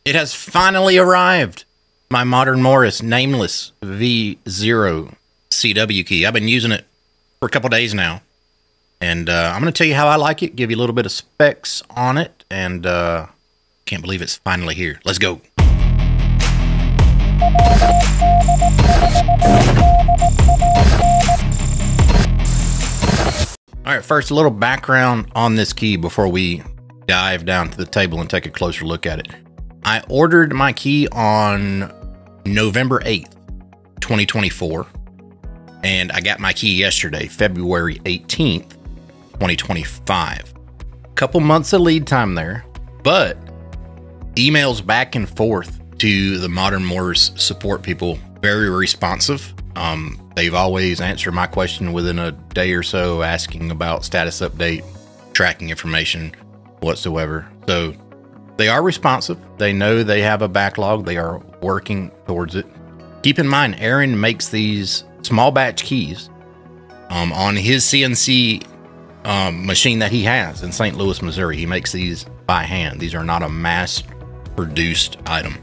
It has finally arrived. My Modern Morse Nameless V0 CW key. I've been using it for a couple days now. And I'm going to tell you how I like it, give you a little bit of specs on it, and can't believe it's finally here. Let's go. All right, first a little background on this key before we dive down to the table and take a closer look at it. I ordered my key on November 8th, 2024, and I got my key yesterday, February 18th, 2025. Couple months of lead time there, but emails back and forth to the Modern Morse support people, very responsive. They've always answered my question within a day or so, asking about status update, tracking information whatsoever. So they are responsive. They know they have a backlog. They are working towards it. Keep in mind, Aaron makes these small batch keys on his CNC machine that he has in St. Louis, Missouri. He makes these by hand. These are not a mass produced item.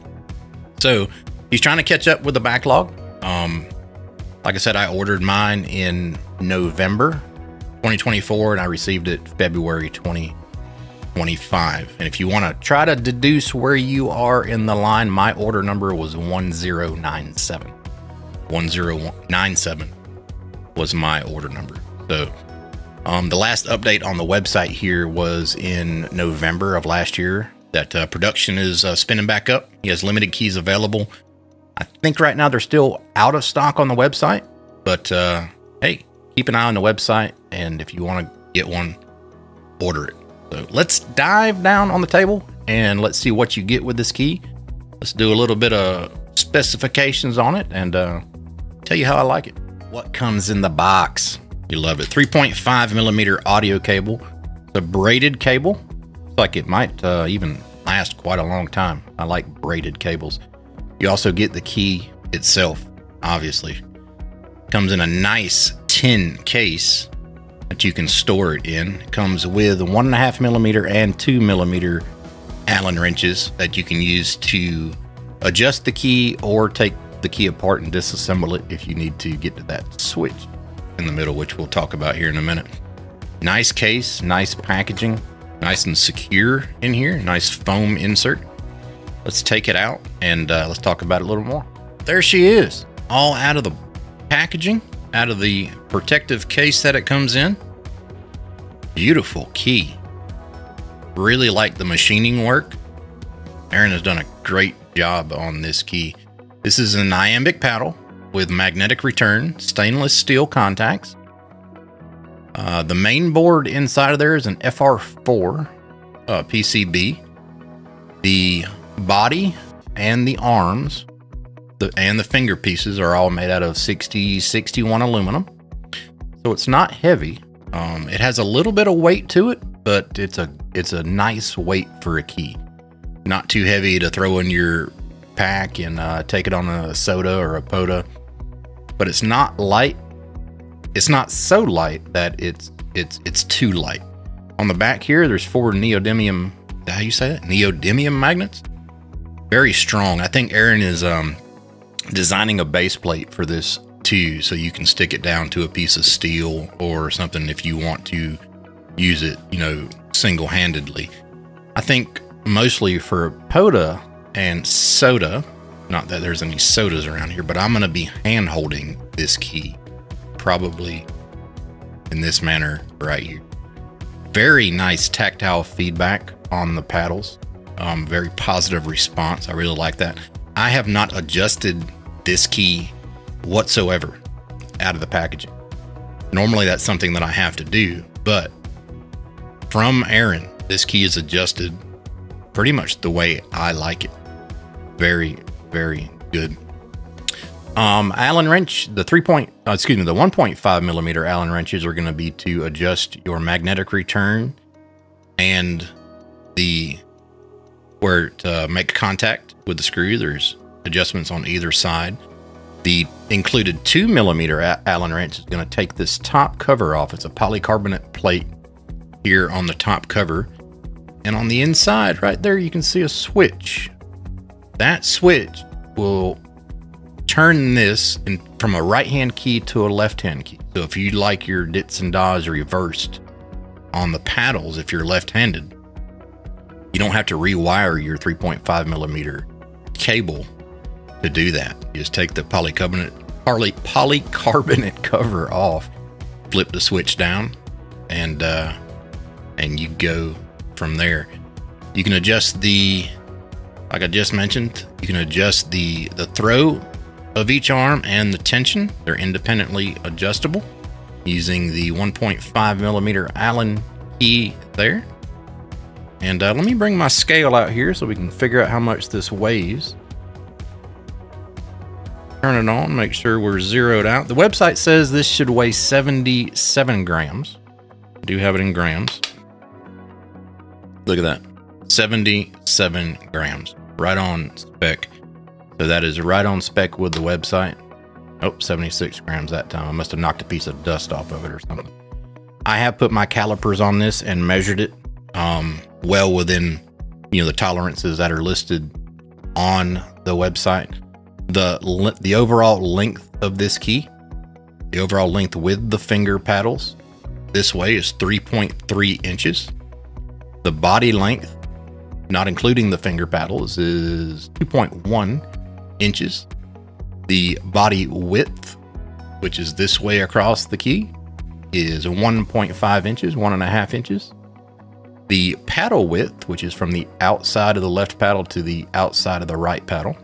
So he's trying to catch up with the backlog. Like I said, I ordered mine in November 2024 and I received it February 2025. And if you want to try to deduce where you are in the line, my order number was 1097. 1097 was my order number. So the last update on the website here was in November of last year that production is spinning back up. He has limited keys available. I think right now they're still out of stock on the website, but hey, keep an eye on the website, and if you want to get one, order it. So let's dive down on the table and let's see what you get with this key. Let's do a little bit of specifications on it and tell you how I like it. What comes in the box? You love it. 3.5 millimeter audio cable. The braided cable. Looks like it might even last quite a long time. I like braided cables. You also get the key itself, obviously. Comes in a nice tin case that you can store it in. It comes with 1.5 millimeter and 2 millimeter Allen wrenches that you can use to adjust the key or take the key apart and disassemble it if you need to get to that switch in the middle, which we'll talk about here in a minute. Nice case, nice packaging, nice and secure in here. Nice foam insert. Let's take it out and let's talk about it a little more. There she is, all out of the packaging, out of the protective case that it comes in. Beautiful key. Really like the machining work. Aaron has done a great job on this key. This is an iambic paddle with magnetic return, stainless steel contacts. The main board inside of there is an FR4 PCB. The body and the arms and the finger pieces are all made out of 6061 aluminum, so it's not heavy. It has a little bit of weight to it, but it's a nice weight for a key. Not too heavy to throw in your pack and take it on a soda or a POTA, but it's not light. It's not so light that it's too light. On the back here, there's 4 neodymium. How you say that? Neodymium magnets. Very strong. I think Aaron is designing a base plate for this too, so you can stick it down to a piece of steel or something if you want to use it, you know, single-handedly. I think mostly for POTA and soda, not that there's any sodas around here, but I'm going to be hand-holding this key probably in this manner right here. Very nice tactile feedback on the paddles. Very positive response. I really like that. I have not adjusted this key whatsoever out of the packaging. Normally that's something that I have to do, but from Aaron, this key is adjusted pretty much the way I like it. Very, very good. Allen wrench, the 1.5 millimeter Allen wrenches are going to be to adjust your magnetic return and where to make contact with the screw. There's adjustments on either side. The included 2 millimeter Allen wrench is going to take this top cover off. It's a polycarbonate plate here on the top cover. And on the inside right there, you can see a switch. That switch will turn this from a right-hand key to a left-hand key. So if you like your dits and das reversed on the paddles, if you're left-handed, you don't have to rewire your 3.5 millimeter cable to do that. You just take the polycarbonate cover off, flip the switch down, and you go from there. You can adjust like I just mentioned, you can adjust the throw of each arm and the tension. They're independently adjustable using the 1.5 millimeter Allen key there. And let me bring my scale out here so we can figure out how much this weighs. Turn it on, make sure we're zeroed out. The website says this should weigh 77 grams. I do have it in grams. Look at that, 77 grams, right on spec. So that is right on spec with the website. Oh, 76 grams that time. I must have knocked a piece of dust off of it or something. I have put my calipers on this and measured it well within, the tolerances that are listed on the website. The overall length of this key, the overall length with the finger paddles this way is 3.3 inches. The body length, not including the finger paddles, is 2.1 inches. The body width, which is this way across the key, is 1.5 inches, 1.5 inches. The paddle width, which is from the outside of the left paddle to the outside of the right paddle,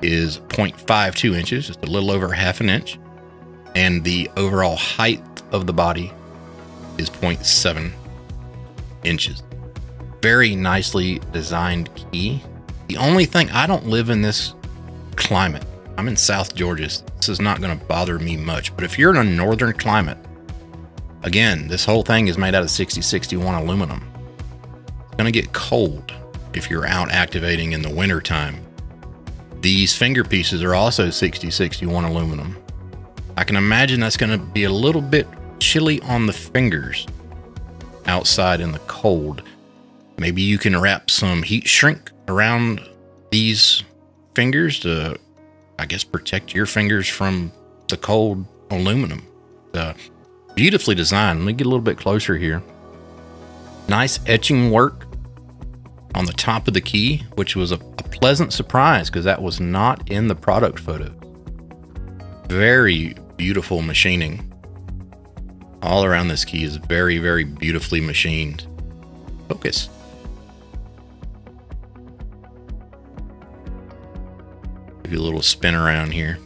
is 0.52 inches, just a little over half an inch. And the overall height of the body is 0.7 inches. Very nicely designed key. The only thing, I don't live in this climate. I'm in South Georgia. This is not going to bother me much. But if you're in a northern climate, again, this whole thing is made out of 6061 aluminum. It's going to get cold if you're out activating in the winter time. These finger pieces are also 6061 aluminum. I can imagine that's going to be a little bit chilly on the fingers outside in the cold. Maybe you can wrap some heat shrink around these fingers to, I guess, protect your fingers from the cold aluminum. Beautifully designed. Let me get a little bit closer here. Nice etching work on the top of the key, which was a pleasant surprise because that was not in the product photo. Very beautiful machining. All around this key is very, very beautifully machined. Focus. Give you a little spin around here.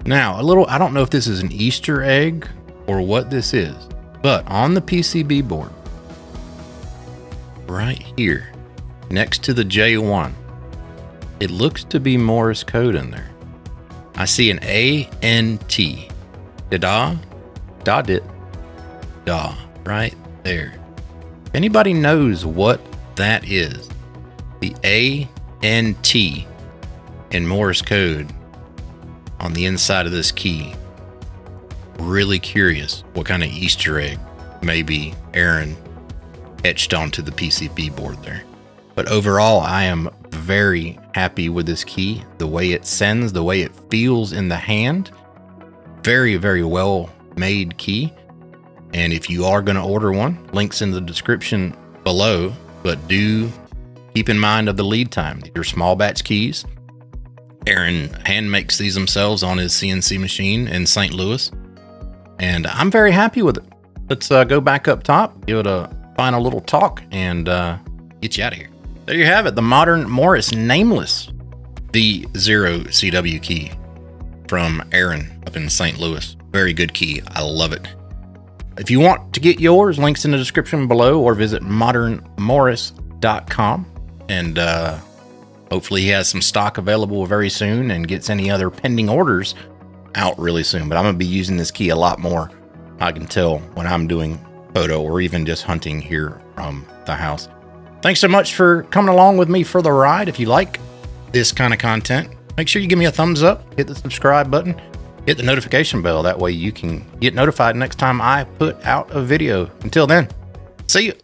Now, I don't know if this is an Easter egg or what this is, but on the PCB board, right here, next to the J1, it looks to be Morse code in there. I see an A-N-T. Da-da, da-dit, da, right there. If anybody knows what that is, the A-N-T in Morse code on the inside of this key, really curious what kind of Easter egg maybe Aaron etched onto the PCB board there. But overall, I am very happy with this key, the way it sends, the way it feels in the hand. Very, very well made key. And if you are going to order one, links in the description below, but do keep in mind of the lead time. These are small batch keys. Aaron hand makes these themselves on his CNC machine in St. Louis. And I'm very happy with it. Let's go back up top, give it a final little talk, and get you out of here. There you have it, the Modern Morse Nameless, the 0 CW key from Aaron up in St. Louis. Very good key. I love it. If you want to get yours, links in the description below, or visit modernmorse.com. And hopefully he has some stock available very soon and gets any other pending orders out really soon. But I'm going to be using this key a lot more, I can tell, when I'm doing photo or even just hunting here from the house. Thanks so much for coming along with me for the ride. If you like this kind of content, make sure you give me a thumbs up, hit the subscribe button, hit the notification bell. That way you can get notified next time I put out a video. Until then, see you.